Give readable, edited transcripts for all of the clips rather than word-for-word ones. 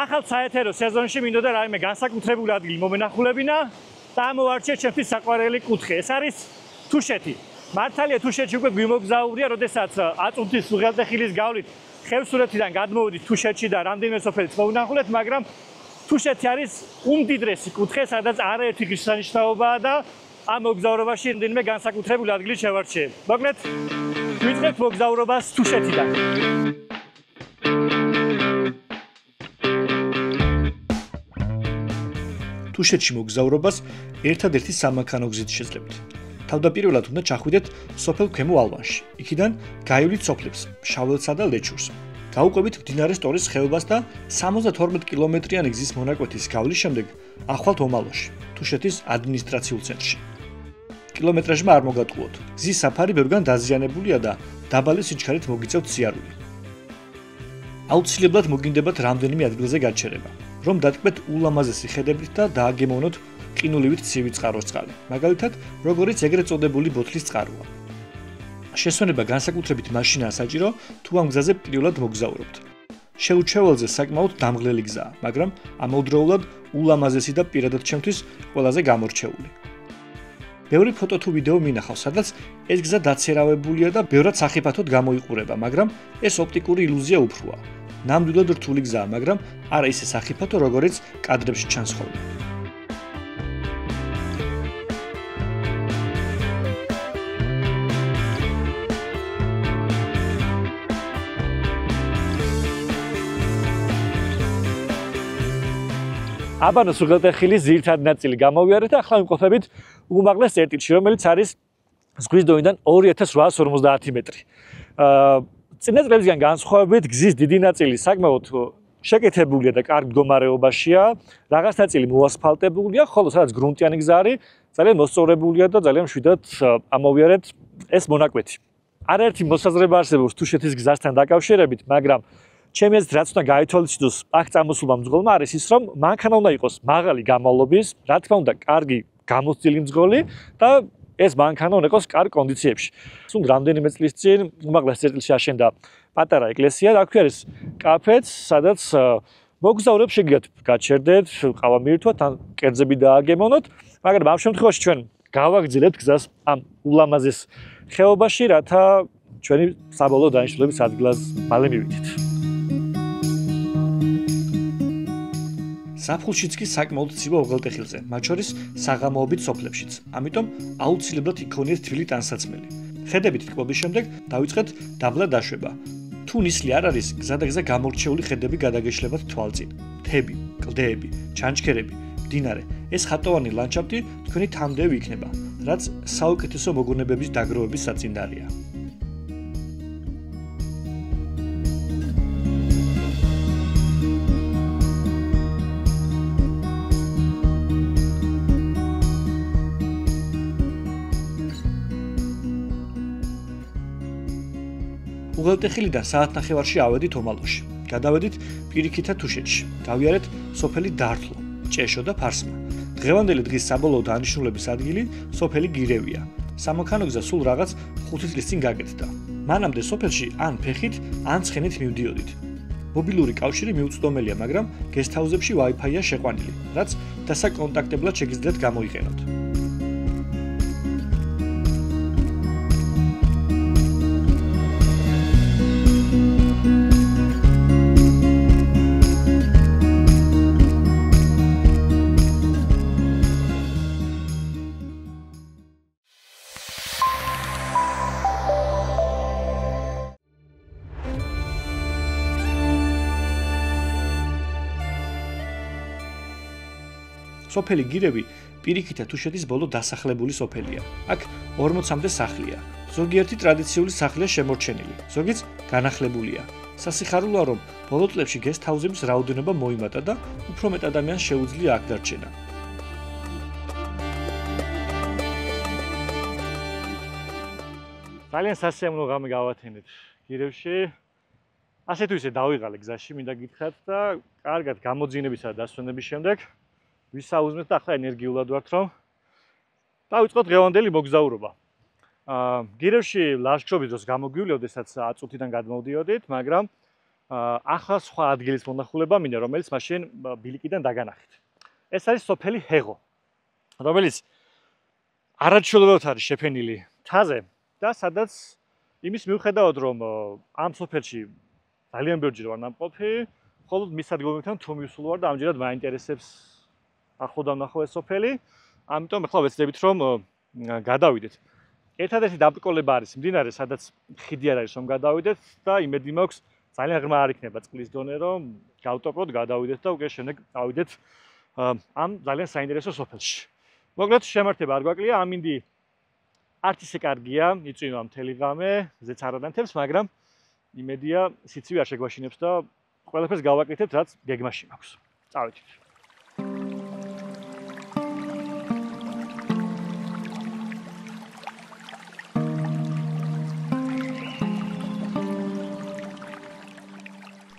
ახალ საეთერო სეზონში მინდოდა რაიმე განსაკუთრებული ადგილი მომენახულებინა და ამოვარჩიეთ ჩემთვის საყვარელი კუთხე. ეს არის თუშეთი. მართალია თუშეთში უკვე გვიმოგზაურია, როდესაც აწუნთის უღელტეხილის გავლით ხევსურეთიდან გადმოვიდით თუშეთში და რამდენიმე სოფელიც მოვინახულეთ, მაგრამ თუშეთი არის უმდიდრესი კუთხე, სადაც არაერთი ღირსშესანიშნაობაა და ამ მოგზაურობაში რამდენიმე განსაკუთრებული ადგილი შევარჩიებ. მოკლედ, ვიწყებთ მოგზაურობას თუშეთიდან. თუშეთში მოგზაურობას ერთადერთი სამანქანო გზით შეძლებთ. თავდაპირველად უნდა ჩახვიდეთ სოფელ ქვემო ალვანში. იქიდან გაივლით სოფლებს, შაველსა და ლეჩურს. გაუყვებით მდინარე სტორის ხეობას და 72 კილომეტრიანი გზის მონაკვეთის გავლის შემდეგ ახვალთ ომალოში, თუშეთის ადმინისტრაციულ ცენტრში. კილომეტრაჟმა არ მოგატყუოთ. გზის საფარი ბევრგან დაზიანებულია და დაბალი სიჩქარით მოგიწევთ სიარული. აუცილებლად მოგინდებათ რამდენიმე ადგილზე გაჩერება, რომ დატკბეთ ულამაზესი ხედებით და დააგემოვნოთ ყინულივით ცივი წყაროს წყალი. მაგალითად, როგორიც ეგრეთ წოდებული ბოთლის წყაროა. შესვენება განსაკუთრებით მაშინაა საჭირო, თუ ამ გზაზე პირველად მოგზაურობთ. შეუჩეველზე საკმაოდ დამღლელი გზაა, მაგრამ ამავდროულად ულამაზესი და პირადად ჩემთვის ყველაზე გამორჩეული. ბევრი ფოტო თუ ვიდეო მინახავს, სადაც ეს გზა დაცერავებულია და ბევრად სახიფათოდ გამოიყურება, მაგრამ ეს ოპტიკური ილუზია უფროა. ნამდვილად რთული გზაა, მაგრამ არა ისე სახიფათო, როგორიც კადრებში ჩანს ხოლმე. აბანოს უღელტეხილის ძირითადი ნაწილი გამოვიარეთ და ახლა ვიმყოფებით უმაღლეს წერტილში, რომელიც არის ზღვის დონიდან 2850 მეტრი. წინა წლებისგან განსხვავებით, გზის დიდი ნაწილი საკმაოდ შეკეთებულია და კარგ მდგომარეობაშია. რაღაც ნაწილი მოასფალტებულია, ხოლო სადაც გრუნტიანი გზა არის, ძალიან მოსწორებულია და ძალიან მშვიდად ამოვიარეთ ეს მონაკვეთი. არაერთი მოსაზრება არსებობს თუშეთის გზასთან დაკავშირებით, მაგრამ ჩემი აზრით, რაც უნდა გაითვალისწინოს აქ წამოსულმა მძღოლმა არის ის, რომ მანქანა უნდა იყოს მაღალი გამავლობის, რა თქმა უნდა, კარგი გამოცდილი მძღოლი და ეს მანქანა უნდა იყოს კარგ კონდიციებში. სულ რამდენიმე წლის წინ უმაღლეს წერტილში აშენდა პატარა ეკლესია და აქვე არის კაფეც, სადაც მოგზაურებს შეგიძლიათ გაჩერდეთ, ყავა მიირთვათ, ან კერძები დააგემოვნოთ, მაგრამ ამ შემთხვევაში ჩვენ გავაგრძელებთ გზას ამ ულამაზეს ხეობაში, რათა ჩვენი საბოლოო დანიშნულების ადგილას მალე მივიდეთ. საფხულშიც კი საკმაოდ ცივა უღელტეხილზე, მათ შორის საღამოობით სოფლებშიც. ამიტომ აუცილებლად იქონიეთ თბილი ტანსაცმელი. ხედებით ტკბობის შემდეგ დავიწყეთ დაბლა დაშვება. თუ ნისლი არ არის, გზა და გზა გამორჩეული ხედები გადაგეშლებათ თვალწინ. მთები, კლდეები, ჩანჩქერები, მდინარე. ეს ხატოვანი ლანდშაფტი თქვენი თამდევი იქნება, რაც საუკეთესო მოგონებების დაგროვების საწინდარია. უღელტეხილიდან საათნახევარში ავედით ომალოში. გადავედით პირიქითა თუშეთში. გავიარეთ სოფელი დართლო, ჭეშო და ფარსმა. დღევანდელი დღის საბოლოო დანიშნულების ადგილი სოფელი გირევია. სამანქანო გზა სულ რაღაც 5 წლის წინ გაკეთდა. მანამდე სოფელში ან ფეხით, ან ცხენით მივდიოდით. მობილური კავშირი მიუწვდომელია, მაგრამ გესტჰაუზებში Wi-Fi-ია შეყვანილი, რაც დასაკონტაქტებლად შეგიძლიათ გამოიყენოთ. სოფელი გირევი პირიქითა თუშეთის ბოლო დასახლებული სოფელია. აქ 40-მდე სახლია. ზოგიერთი ტრადიციული სახლია შემორჩენილი, ზოგიც განახლებულია. სასიხარულოა, რომ ბოლო წლებში გესტჰაუზების რაოდენობა მოიმატა და უფრო მეტ ადამიანს შეუძლია აქ დარჩენა. ძალიან სასიამოვნო ღამე გავათენეთ გირევში. ასე თუ ისე დავიღალე გზაში, მინდა გითხრათ და კარგად გამოძიებისა და დასვენების შემდეგ ვისაუზმეთ და ახლა ენერგიულად ვართ, რომ დავიწყოთ დღევანდელი მოგზაურობა. გირევში ლაშქრობის დროს გამოგვივლია, როდესაც აწუთიდან გადმოვდიოდით, მაგრამ ახლა სხვა ადგილის მონახულება მინდა, რომელიც მაშინ ბილიკიდან დაგანახეთ. ეს არის სოფელი ჰეღო, რომელიც არაჩვეულებრივად არის შეფენილი მთაზე და სადაც იმის მიუხედავად, რომ ამ სოფელში ძალიან ბევრი ვარ ნამყოფი, მხოლოდ მის ადგილობებთან თუ მივსულ ვარ და ამჯერად მაინტერესებს ახლოდან ნახო ეს სოფელი, ამიტომ ახლა ვეცდებით რომ გადავიდეთ. ერთადერთი დაბრკოლება არის მდინარე, სადაც ხიდი არ არის რომ გადავიდეთ და იმედი მაქვს ძალიან ღრმა არ იქნება წყლის დონე, რომ გავტოპოთ, გადავიდეთ და უკვე შემდეგ დავიდეთ ამ ძალიან საინტერესო სოფელში. მოკლედ შემართება არ გვაკლია, ამინდი არც ისე კარგია, იწვიმა მთელი ღამე, ზეც არ ადანთებს, მაგრამ იმედია სიცივე არ შეგვაშინებს და ყველაფერს გავაკეთებთ, რაც გეგმაში მაქვს. წავედით.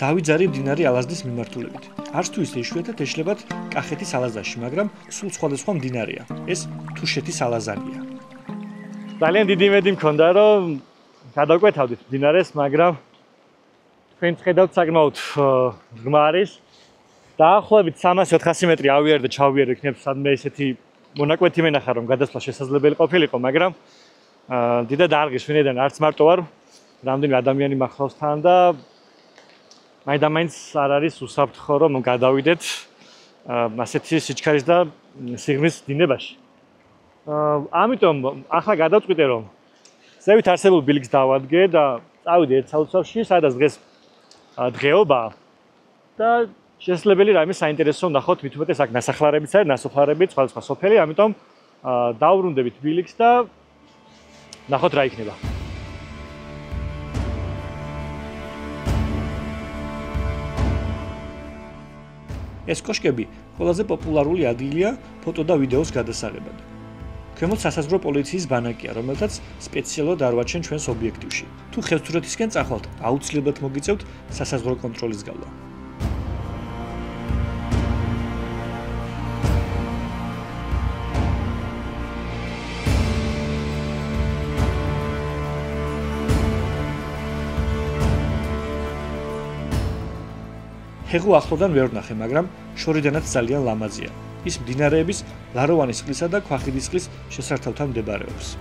დავიძარი მდინარე ალაზნის მიმართულებით. არც თუ ისე იშვიათად ეშლებათ კახეთის ალაზანში, მაგრამ სულ სხვადასხვა მდინარეა. ეს თუშეთის ალაზანია. ძალიან დიდი იმედი მქონდა, რომ გადავკვეთავდით მდინარეს, მაგრამ თქვენ ხედავთ საკმაოდ ღრმა არის. დაახლოებით 300-400 მეტრი ავიარ და ჩავიარ იქნებ, სადმე ესეთი მონაკვეთი მენახა, რომ გადასვლა შესაძლებელი ყოფილიყო, მაგრამ დიდად არ ღირს, ვინაიდან არც მარტო ვარ, რამდენი ადამიანი მახლავს თან და მაინც არ არის უსაფრთხო რომ გადავიდეთ ასეთი სიჩქარის და სიღრმის დინებაში. ამიტომ ახლა გადავწყვიტე რომ ზევით არსებულ ბილიკს დავადგე და წავიდე ერთ საოცრში, სადაც დღეს დღეობაა და შესაძლებელი რაიმე საინტერესო ვნახოთ, მით უმეტეს აქ ნასახლარებიც არის, ნასოფლარებიც, სხვადასხვა სოფელი, ამიტომ დავუბრუნდებით ბილიკს და ვნახოთ რა იქნება. ეს კოშკები ყველაზე პოპულარული ადგილია ფოტო და ვიდეოს გადასაღებად. ქვემოთ სასაზღვრო პოლიციის ბანაკია, რომელთაც სპეციალურად არვაჩენ ჩვენს ობიექტივში. თუ ხევსურეთისკენ წახვალთ, აუცილებლად მოგიწევთ სასაზღვრო კონტროლის გავლა. ჰეღო ახლოდან ვერ ვნახე, მაგრამ შორიდანაც ძალიან ლამაზია. ის მდინარეების ლაროვანის წყლისა და ქვახიდის წყლის შესართავთან მდებარეობს.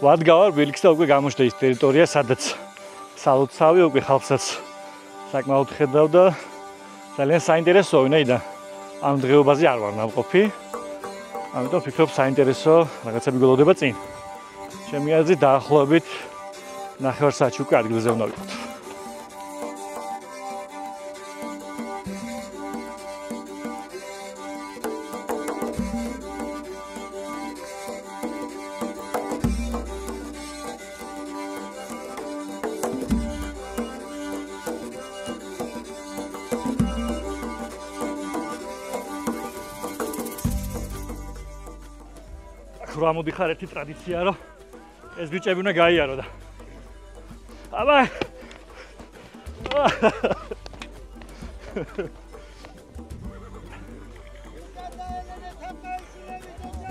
ვადგავარ ბილიკს და უკვე გამოჩნდა ის ტერიტორია, სადაც სალოცავი, უკვე ხალხსაც საკმაოდ ხედავ და ძალიან საინტერესოა, ვინაიდან ამ დღეობაზე არ ვარ ნამყოფი. ამიტომ ვფიქრობ საინტერესო რაღაცები გველოდება წინ. ჩემი აზრით დაახლოებით 9 საათში უკვე ადგილზე უნდა ვიყოთ. რა მოდიხარ ერთი ტრადიცია რომ ეს ბიჭები უნდა გაიარო და აბა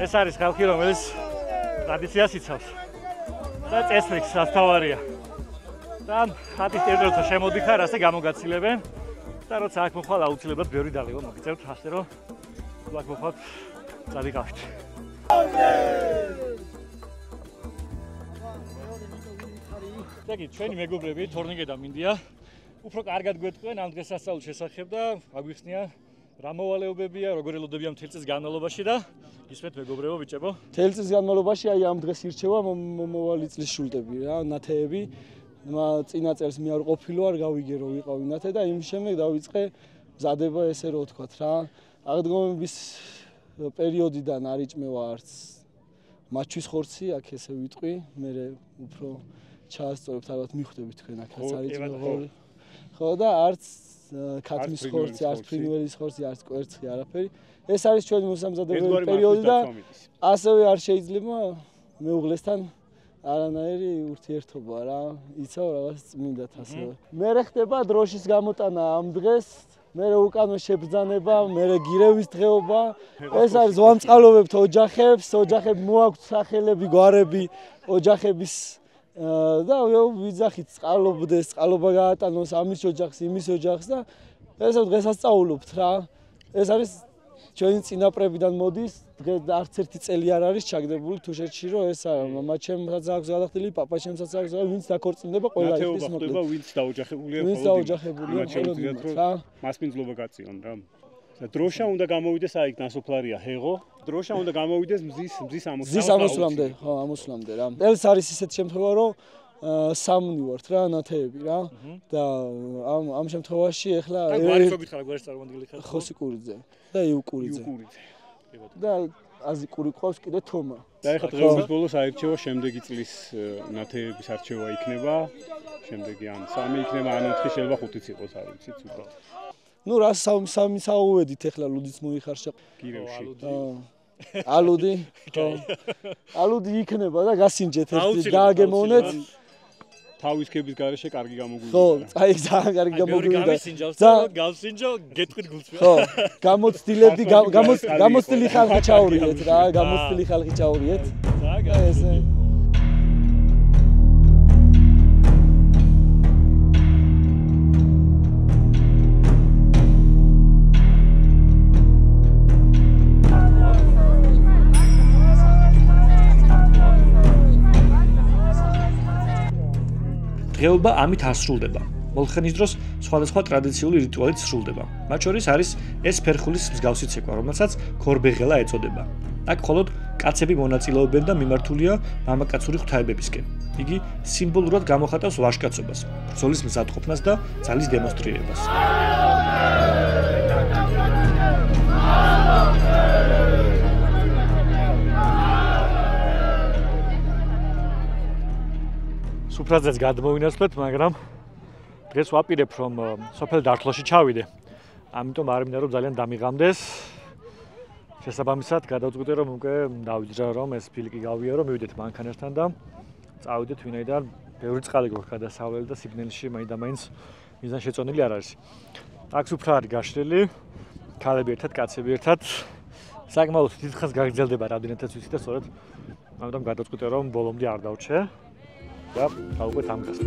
ეს არის ხალხი რომელიც ტრადიციას იცავს და წესრიგს ასთავარია და ხატის ტერიტორიაზე შემოდიხარ ასე გამოგაცილებენ და როცა აქ მოხვალ აუცილებლად ბევრი დალევა მოგიწევთ ასე რომ აქ მოხვალ წადიკავთ დაგი ჩვენი მეგობრები თორნიკე და მინდია უფრო კარგად გვეთქვენ ამ დღესასწაულის შესახებ და აგვიხსნია რა მოვალეობებია, როგორ ელოდებიან მთელ წლის განმავლობაში და ისმეთ მეგობრებო ბიჭებო. მთელ წლის განმავლობაში აი ამ დღეს ირჩევა მომავალი წლის შულტები რა, ნათეები. წინა წელს მე არ ყოფილო, არ გავიგე რომ ვიყავი ნათე და იმ შემდეგ დავიწყე მზადება ესე რო ვთქვათ რა. აღდგომების პერიოდიდან არ იჭმევა არც მაჩვის ხორცი, აქ ესე ვიტყვი, მე უფრო ჩაასწორებთ, ალბათ მიხვდებით თქვენ აქაც არ იჭმევა. ხო და არც ქათმის ხორცი, არც ფრინველის ხორცი, არც კვერცხი, არაფერი. ეს არის ჩვენი მოსამზადებელი პერიოდი და ასევე არ შეიძლება მეუღლესთან არანაირი ურთიერთობა რა. იცავ რაღაც წმინდათ ასევე. მე ხდება დროშის გამოტანა ამ დღეს, მე უკანო შებრძანება, მე გირევის დღეობა. ეს არის ვამწყალობებთ ოჯახებს, ოჯახები მოაქვთ სახელები, გვარები, ოჯახების და ვიძახით წყალობდეს, წყალობა გაატანოს ამის ოჯახს, იმის ოჯახს და ესე დღესასწაულობთ რა. ეს არის ჩვენი წინაპრებიდან მოდის, დღეს არც ერთი წელი არ არის ჩაგდებული თუშეთში, რომ ეს არა, მამა ჩემსაც აქვს გადახდილი, პაპა ჩემსაც აქვს, ვინც დაქორწინდება, ყველა ის მოკლდება, ვინც დაოჯახებულია, ვინც დაოჯახებულია, რა. მასპინძლობა გაწიონ რა. დროშა უნდა გამოვიდეს აი ნასოფლარია ჰეღო. დროშა უნდა გამოვიდეს მზის ამოსვლამდე, ხო, ამოსვლამდე რა. ელს არის ისეთ შემთხვევა, რომ სამნი ვართ რა, ნათეები რა და ამ შემთხვევაში ახლა გვარი გითხარ, გვარის წარმომადგენელი ხარ. ხოსიკურიძე და იუკურიძე. და აზიკური ყავს კიდე თომა. და ახლა დღეობის ბოლოს აირჩევა შემდეგი წლის ნათეების არჩევა იქნება. შემდეგი ან 3 იქნება, ან 4 შეიძლება 5-იც იყოს, არ ვიცი, უბრალოდ. ნუ რა სამი საუვედით ახლა ლუდიც მოიხარშა გირევში. ალუდი. ალუდი იქნება და გასინჯეთ ერთი გააგემოვნეთ. თავის ქების გარეშე კარგი გამოგვივიდა. ხო, აი ძალიან კარგი გამოგვივიდა. გავსინჯო, გეტყვით გულს. ხო, გამოცდილები, გამოცდილი ხალხი ჩაურიეთ რა, გამოცდილი ხალხი ჩაურიეთ. და ესე დღეობა ამით ასრულდება. მოლხენის დროს სხვადასხვა ტრადიციული რიტუალით სრულდება. მათ შორის არის ეს ფერხულის მსგავსი ცეკვა, რომელსაც ქორბეღელა ეწოდება. აქ მხოლოდ კაცები მონაწილეობენ და მიმართულია მამაკაცური ღვთაებებისკენ. იგი სიმბოლურად გამოხატავს ვაჟკაცობას, ბრძოლის მზადყოფნას და ძალის დემონსტრირებას. სუფრაზეც გადმოვინაცვლეთ, მაგრამ დღეს ვაპირებ, რომ სოფელ დართლოში ჩავიდე. ამიტომ არ მინდა რომ ძალიან დამიღამდეს. შესაბამისად, გადავწყვიტე რომ უკვე დავიძრა რომ ეს ფილიკი გავიარო, მივიდეთ მანქანასთან და წავიდეთ ვინაიდან ბევრი წყალი გვაქვს გადასავლელი და სიგნალში მაინდა-მაინც მიზან შეწონილი არ არის. აქ სუფრა არის გაშლილი, ქალები ერთად, კაცები ერთად. საკმაოდ დიდხანს გაგრძელდება რამდენადაც ვიცი და სწორედ ამიტომ გადავწყვიტე რომ ბოლომდე არ დავჩე. და გავუყვეთ ამ დღეს.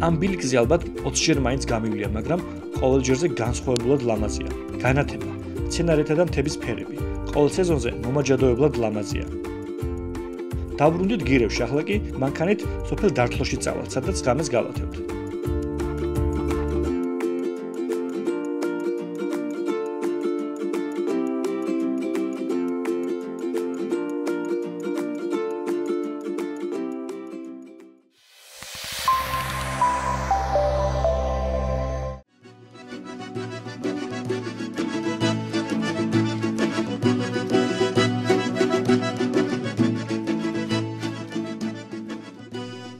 ამ ბილიკზე ალბათ 20 ჯერ მაინც გამივლია, მაგრამ ყოველ ჯერზე განსხვავებულად ლამაზია. განათება, მცენარეთა და მთების ფერები, ყოველ სეზონზე მომაჯადოებლად ლამაზია. დავბრუნდით გირევში, ახლა კი მანქანით სოფელ დართლოში წავალთ, სადაც ღამეს გავათევთ.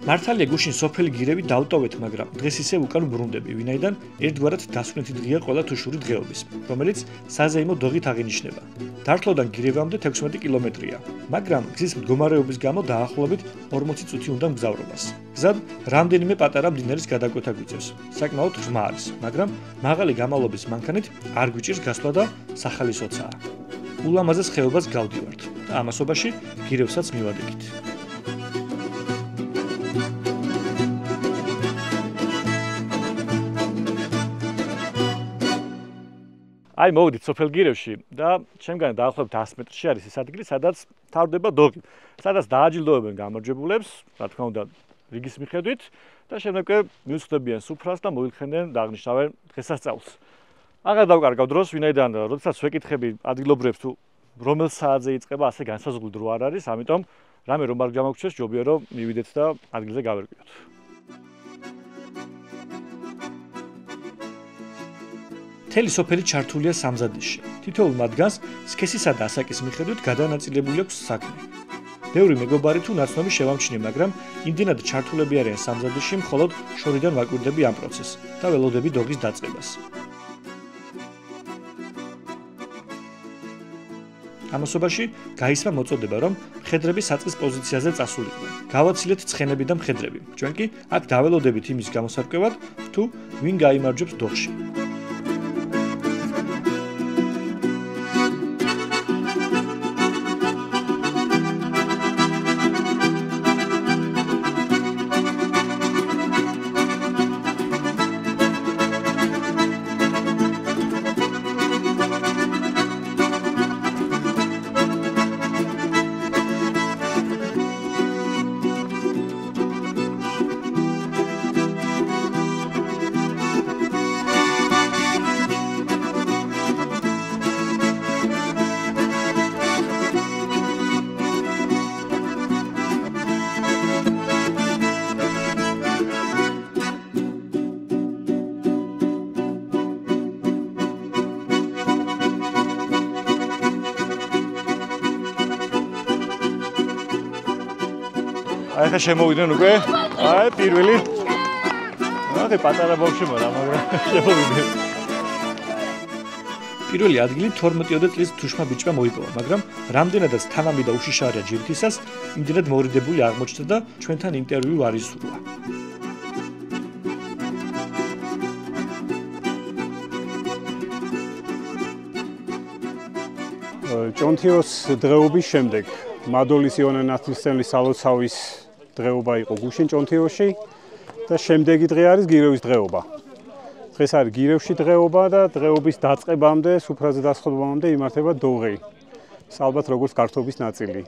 მართალია გუშინ სოფელი გირევი დავტოვეთ, მაგრამ დღეს ისევ უკან ბრუნდები, ვინაიდან ერთგვარად დასვენეთი დღეა ყველა თუშური დღეობის, რომელიც საზეიმო დოღით აღინიშნება. დართლოდან გირევამდე 16 კილომეტრია, მაგრამ გზის მდგომარეობის გამო დაახლოებით 40 წუთი უნდა მგზავრობას. გზად რამდენიმე პატარა მდინარის გადაკვეთა გვიწევს. საკმაოდ ღრმა არის, მაგრამ მაღალი გამავლობის მანქანით არ გვიჭირს გასვლა და სახალისოცაა. ულამაზეს ხეობას გავდივართ და ამასობაში გირევსაც მივადგით. აი მოვიდით სოფელ გირევში და ჩემგან დაახლოებით 100 მეტრში არის ეს ადგილი, სადაც თავდება დოგი, სადაც დააჯილდოებენ გამარჯვებულებს, რა თქმა უნდა, რიგის მიხედვით და შემდეგ მიუძღვნებიან სუფრას და მოიხსენენ და აღნიშნავენ დღესასწაულს. აღარ დავკარგავ დროს, ვინაიდან როდესაც ვეკითხები ადგილობრივებს თუ რომელ საათზე იწყება, ასე განსაზღვრული დრო არ არის, ამიტომ რამე რომ არ გამოგჩეს, ჯობია რომ მივიდეთ და ადგილზე გავერკვიოთ. მთელი სოფელი ჩართულია სამზადისში. თითოეულ მათგანს სქესისა და ასაკის მიხედვით გადანაწილებული აქვს საქმე. ბევრი მეგობარი თუ ნაცნობი შევამჩნიე, მაგრამ იმდენად ჩართულები არიან სამზადისში, მხოლოდ შორიდან ვაკვირდები ამ პროცესს და ველოდები დოგის დაწყებას. ამასობაში გაისმა მოწოდება, რომ მხედრები საწყის პოზიციაზე წასულიყვნენ. გავაცილეთ ცხენები და მხედრები. ჩვენ კი აქ დაველოდებით იმის გამოსარკვევად, თუ ვინ გაიმარჯვებს დოხში. აი ხა შემოვიდნენ უკვე. აი პირველი. აი პატარა ბავშვი მარა, მაგრამ შემოვიდნენ. პირველი ადგილი 12-ოდე წლის თუშმა ბიჭმა მოიპოვა, მაგრამ რამდენადაც თანამი და უშიშარია ჯილდისას, იმდენად მორიდებული აღმოჩნდა და ჩვენთან ინტერვიუ არ ისურვა. ჭონთიოს დღეობის შემდეგ მადოლის იონე ნათლისმცემლის სალოცავის დღეობა იყო გუშინ ჭონთიოში და შემდეგი დღე არის გირევის დღეობა. დღეს არის გირევში დღეობა და დღეობის დაწყებამდე, სუფრაზე დასხობამდე იმართება დოღი. ალბათ როგორც გართობის ნაწილი.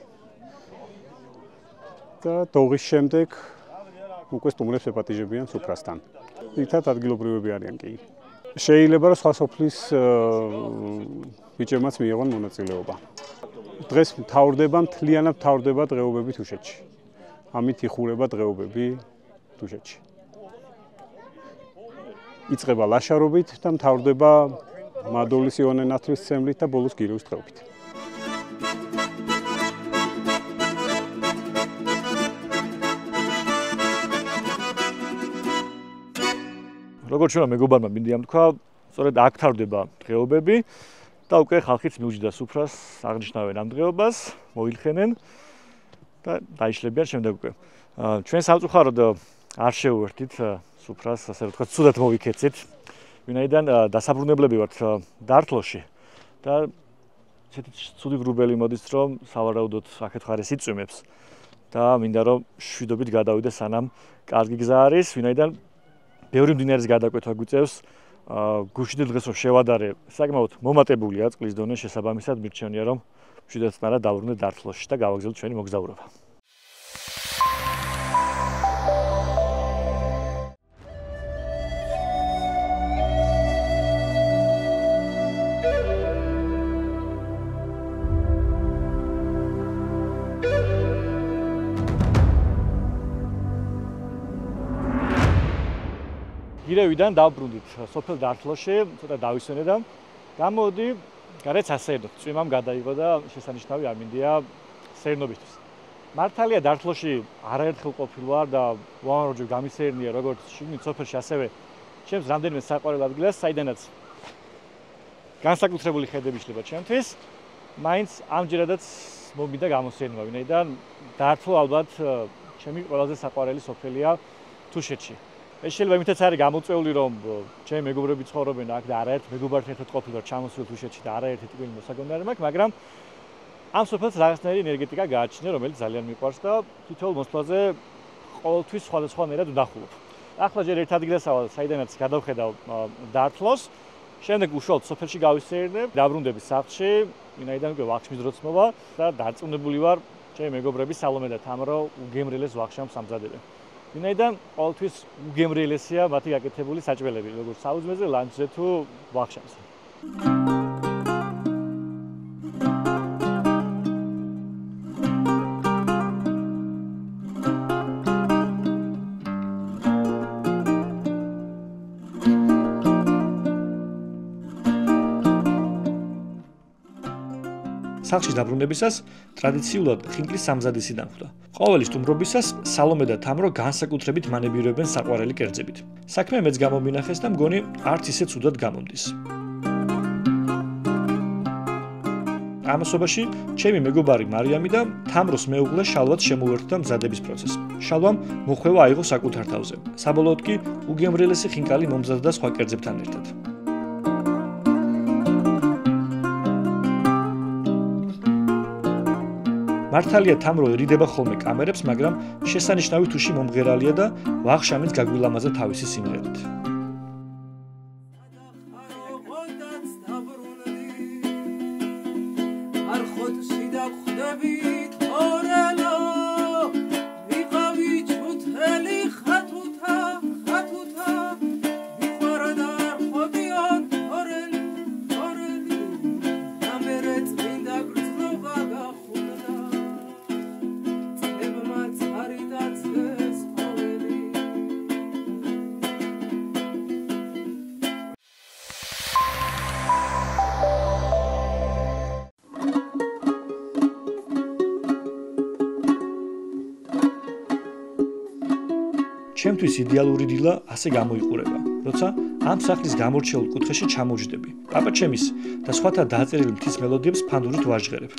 და დოღის შემდეგ უკვე სტუმრებს ეპატიჟებიან სუფრასთან. ერთად ადგილობრივები არიან კი. შეიძლება რომ სხვა სოფლის ბიჭებმაც მიიღონ მონაწილეობა. დღეს მთლიანად მთავრდება დღეობები თუშეთში. ამით იხურება დღეობები თუშეთში. იწყება ლაშარობით და მთავრდება მადოლის იონე ნათლისმცემლით და ბოლოს გირევის დღეობით. როგორც ჩვენ მეგობარმა მინდიამ თქვა, სწორედ აქ თავდება დღეობები და უკვე ხალხიც მიუჯდა სუფრას, აღნიშნავენ ამ დღეობას, მოილხენენ და დაიშლებიან შემდეგ უკვე. ჩვენ სამწუხაროდ არ შევუერთდით სუფრას, ასე ვთქვათ, ცუდად მოვიქეცით. ვინაიდან დასაბრუნებლები ვართ დართლოში და ესეთი ცუდი გრუბელი მოდის, რომ სავარაუდოდ აქეთ ხარეს იწვიმებს და მინდა რომ შვიდობით გადავიდე სანამ კარგი გზა არის, ვინაიდან ბევრი მდინარის გადაკვეთა გვიწევს. გუშინდელ დღეს რომ შევადარე, საკმაოდ მომატებულია წყლის დონე, შესაბამისად მირჩენია რომ შვიდათნარად დავბრუნდე დართლოში და გავაგზავნოთ ჩვენი მოგზაურობა. გირევიდან დავბრუნდით სოფელ დართლოში, ცოტა დავისვენე და გამოდი გარეთ ასეირნოთ. წვიმამ გადაიღო და შესანიშნავი არ მინდია სეირნობისთვის. მართალია დართლოში არაერთხელ ყოფილ ვარ და უამრავჯერ გამისეირნია როგორც შიგნით სოფელში, ასევე ჩემს რამდენიმე საყვარელ ადგილას, საიდანაც განსაკუთრებული ხედები შლება ჩემთვის. მაინც ამჯერადაც მომინდა გამოსეირნობა, ვინაიდან დართლო ალბათ ჩემი ყველაზე საყვარელი სოფელია თუშეთში. ეს შეიძლება იმითაც არის გამოწვეული, რომ ჩემი მეგობრები ცხოვრობენ აქ და არაერთ მეგობართან ერთად ყოფილი ვარ ჩამოსული თუშეთში და არაერთი ტიპის მოსაგონარი მაქვს, მაგრამ ამ სოფელს რაღაცნაირი ენერგეტიკა გააჩნია, რომელიც ძალიან მიყვარს და თითოეულ მოსვლაზე ყოველთვის სხვადასხვანაირად ვდახულობ. ახლა ჯერ ერთ ადგილასავალ, საიდანაც გადავხედავ დართლოს, შემდეგ უშუალოდ სოფელში გავისეირნებ, დაბრუნდები სახლში, ვინაიდან უკვე ვახშმის დროც მოვა და დარწმუნებული ვარ, ჩემი მეგობრები სალომე და თამარო უგემრიელეს ვახშამს ამზადებენ. ვინაიდან ყოველთვის უგემრიელესია მათი გაკეთებული საჭმელები, როგორც საუზმეზე, ლანჩზე თუ ვახშამზე. სახლში დაბრუნებისას ტრადიციულად ხინკლის სამზადისი დამხვდა. ყოველი სტუმრობისას სალომე და თამრო განსაკუთრებით მანებირებენ საყვარელი კერძებით. საქმე მეც გამომინახეს და მგონი არც ისე ცუდად გამომდის. ამასობაში ჩემი მეგობარი მარიამი და თამროს მეუღლე შალვაც შემოუერთდა მზადების პროცესს. შალვამ მოხვევა აიღო საკუთარ თავზე. საბოლოოდ კი უგემრიელესი ხინკალი მომზადდა სხვა კერძებთან ერთად. მართალია თამრო ერიდება ხოლმე კამერებს, მაგრამ შესანიშნავი თუში მომღერალია და ვახშამიც გაგვილამაზა თავისი სიმღერით. ჩემთვის იდეალური დილა ასე გამოიყურება, როცა ამ სახლის გამორჩეულ კუთხეში ჩამოვჯდები. პაპაჩემის და სხვათა დაწერილი მთის მელოდიებს ფანდურით ვაჟღერებ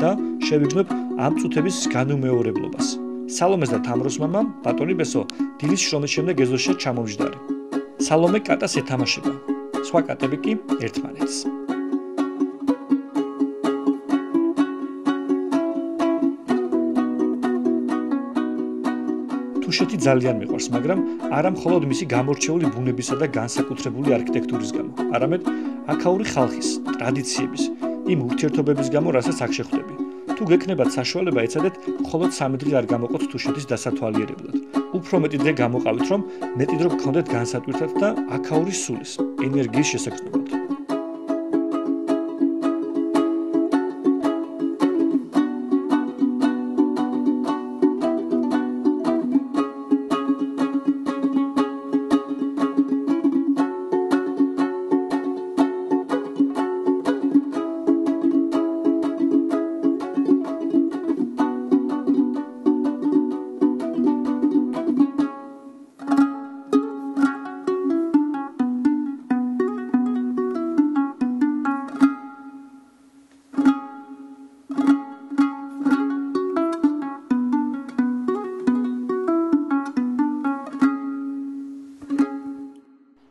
და შევიგნებ ამ წუთების განუმეორებლობას. სალომეს და თამროს მამამ, ბატონი ბესო, დილის შრომის შემდეგ ეზოში ჩამოვჯდარი. სალომე კატას ეთამაშება, სხვა კატები კი ერთმანეთს. თუშეთი ძალიან მიყვარს, მაგრამ არა მხოლოდ მისი გამორჩეული ბუნებისა და განსაკუთრებული არქიტექტურის გამო, არამედ აქაური ხალხის, ტრადიციების, იმ ურთიერთობების გამო, რასაც აქ შეხვდები. თუ გექნებათ საშუალება, ეცადეთ მხოლოდ 3 დღე არ გამოყოთ თუშეთის დასათვალიერებლად. უფრო მეტი დღე გამოყავით, რომ მეტი დრო გქონდეთ განსატვირთად და აქაური სულის, ენერგიის შესაქმნელად.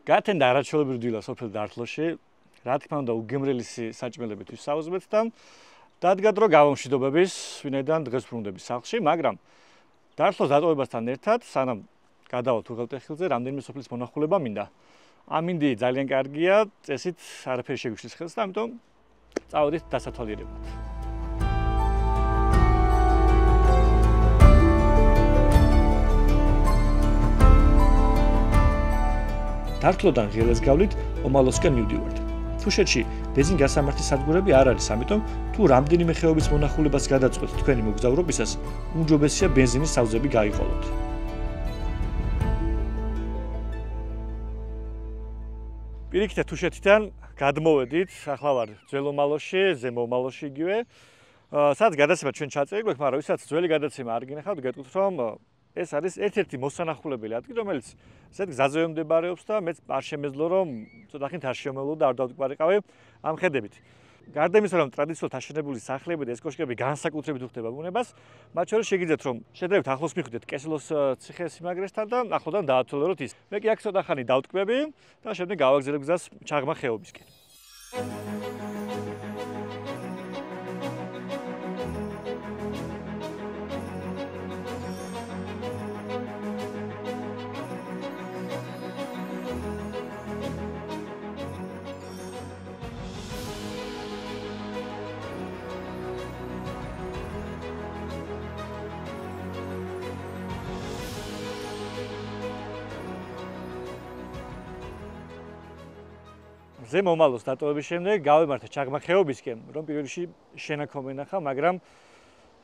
გათენდა არაჩვეულებრივი დილა სოფელ დართლოში, რა თქმა უნდა უგემრიელესი საჭმელებით ვისაუბრეთ და დადგა დრო გავამშვიდობების, ვინაიდან დღეს ბრუნდები სახლში, მაგრამ დართლოს დატოვებასთან ერთად, სანამ გადავალთ უღელტეხილზე, რამდენიმე სოფლის მონახულება მინდა. ამინდი ძალიან კარგია, წესით არაფერი შეგვიშლის ხელს და ამიტომ წავედით დასათვალიერებლად. დართლოდან ღელესგავლით ომალოსკენ მივდივართ. თუშეთში ბენზინ გასამართის სადგურები არ არის, ამიტომ თუ რამდენიმე ხეობის მონახულებას გადაწყვეტთ თქვენი მოგზაურობისას, უმჯობესია ბენზინის სავზები გაიყოლოთ. პირიქით თუშეთიდან გადმოვედით, ახლა ვარ ძველ ომალოში, ზემო ომალოში იგივე. სადაც გადაცემა ჩვენ ჩაწერილი გვაქვს, მაგრამ ვისაც ძველი გადაცემა არ გინახავთ, გეტყვით რომ ეს არის ერთ-ერთი მოსანახულებელი ადგილი, რომელიც ზედ გზაზე მდებარეობს და მეც არ შემეძლო რომ ცოტა ხნით არ შემოვლო და არ დავდკვარიყავი ამ ხედებით. გარდა იმისა, რომ ტრადიციულად აშენებული სახლები და ეს კოშკები განსაკუთრებით უხდება ბუნებას, მათ შორის შეგიძლიათ რომ შედარებით ახლოს მიხვიდეთ კესილოს ციხე-სიმაგრესთან და ახლოდან დაათვალიეროთ ის. მე კი აქ ცოტა ხანი დავტკვები და შემდეგ გავაგზავნებ გზას ჩაღმა ხეობისკენ. ზემო ომალოს დატოვების შემდეგ გავემართა ჩაღმა ხეობისკენ, რომ პირველ რიგში შენაქო მენახა, მაგრამ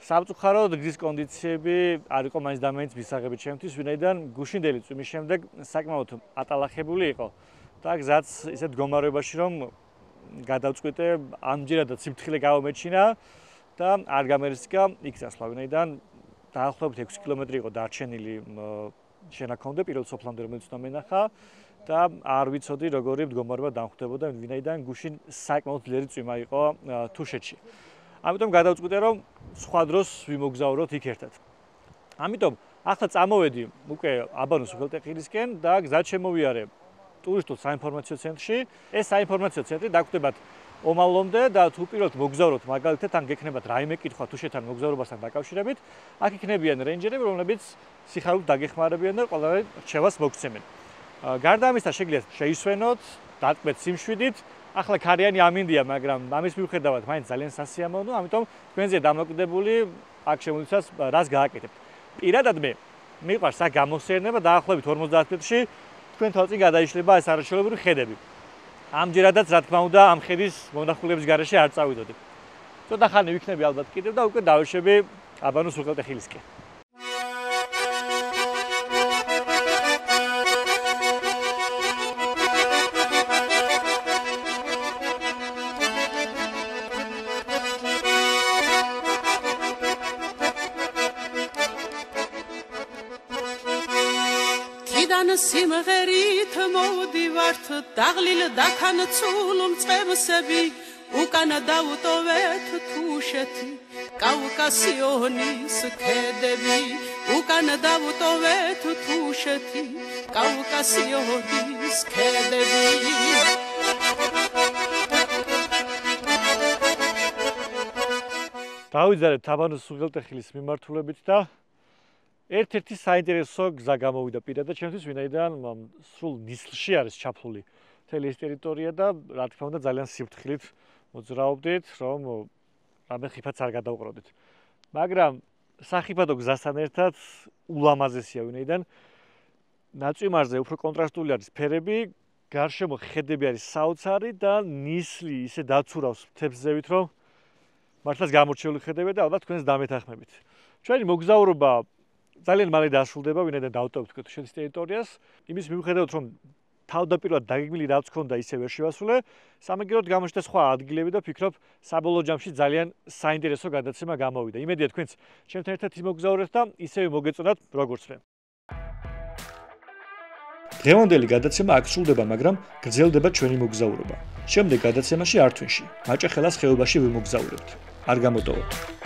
სამწუხაროდ გზის კონდიციები არ იყო მაინც და მაინც მისაღები ჩემთვის, ვინაიდან გუშინდელი წვიმის შემდეგ საკმაოდ ატალახებული იყო და გზაც ისეთ მდგომარეობაში, რომ გადავწყვიტე ამჯერადაც სიმთხილე გავამეჩინა და არ გამერისკა იქ წასვლა, ვინაიდან დაახლოებით 6 კილომეტრი იყო დარჩენილი შენაქონდე პირველ სოფლამდე, რომელიც უნდა მენახა და არ ვიცოდი როგორი მდგომარეობა დამხვდებოდა, ვინაიდან გუშინ საკმაოდ ძლიერი წვიმა იყო თუშეთში. ამიტომ გადავწყვიტე, რომ სხვა დროს ვიმოგზაუროთ იქ ერთად. ამიტომ ახლა წამოვედი უკვე აბანოს უღელტეხილისკენ და გზად შემოვიარე ტურისტულ საინფორმაციო ცენტრში. ეს საინფორმაციო ცენტრი დაგვხვდებათ ომალომდე და თუ პირველად მოგზაურობთ მაგალითად ან გექნებათ რაიმე კითხვა თუშეთთან მოგზაურობასთან დაკავშირებით, აქ იქნებიან რეინჯერები, რომლებიც სიხარულით დაგეხმარებიან და ყველანაირ რჩევას მოგცემენ. გარდა ამისა შეგიძლიათ შეისვენოთ, დატკბეთ სიმშვიდით. ახლა ქარიანი ამინდია, მაგრამ ამის მიუხედავად მაინც ძალიან სასიამოვნოა, ამიტომ თქვენზეა დამოკიდებული აქ შემოიცას რას გააკეთებთ. პირადად მე მიყვარს აქ გამოსცენება დაახლოებით 50 მეტრში თქვენ თვალწინ გადაიშლება ეს არაჩვეულებრივი ხედები. ამჯერადაც რა თქმა უნდა ამ ხედის მონახულების გარეშე არ წავიდოდი. ცოტა ხანი ვიქნები ალბათ კიდევ და უკვე დავეშები აბანოს უღელტეხილისკენ. სიმღერით მოვდივართ დაღლილ დაქანცულ მწყემსები უკან დავუტოვეთ თუშეთი კავკასიონის ქედები უკან დავუტოვეთ თუშეთი კავკასიონის ქედები დავიძარეთ აბანოს უღელტეხილის მიმართულებით და ერთ-ერთი საინტერესო გზა გამოვიდა პირადად ჩემთვის, ვინაიდან სრულ ნისლში არის ჩაფლული მთელი ეს ტერიტორია და რა თქმა უნდა ძალიან სიფრთხილით მოძრაობდით, რომ რამე ხიფაც არ გადავყროდით. მაგრამ სახიფათო გზასთან ერთად ულამაზესია, ვინაიდან ნაწვიმარზე უფრო კონტრასტული არის ფერები, გარშემო ხედები არის საოცარი და ნისლი ისე დაცურავს მთებზევით, რომ მართლაც გამორჩეული ხედები და ალბათ თქვენს დამეთანხმებით. ჩვენი მოგზაურობა ძალიან მალე დასრულდება, ვინაიდან დავტოვებთ თუშეთის ტერიტორიას. იმის მიუხედავად, რომ თავდაპირველად დაგეგმილი რაც ქონდა, ისე ვერ შევასრულე, სამაგიეროდ გამოჩნდა სხვა ადგილები და ვფიქრობ, საბოლოო ჯამში ძალიან საინტერესო გადაცემა გამოვიდა. იმედია თქვენც ჩემთან ერთად იმოგზაურებთ და ისევე მოგეწონათ როგორც მე. დღევანდელი გადაცემა აქ სრულდება, მაგრამ გრძელდება ჩვენი მოგზაურობა. შემდეგ გადაცემაში ართვინში, მაჭახელას ხეობაში ვიმოგზაურებთ. არ გამოტოვოთ.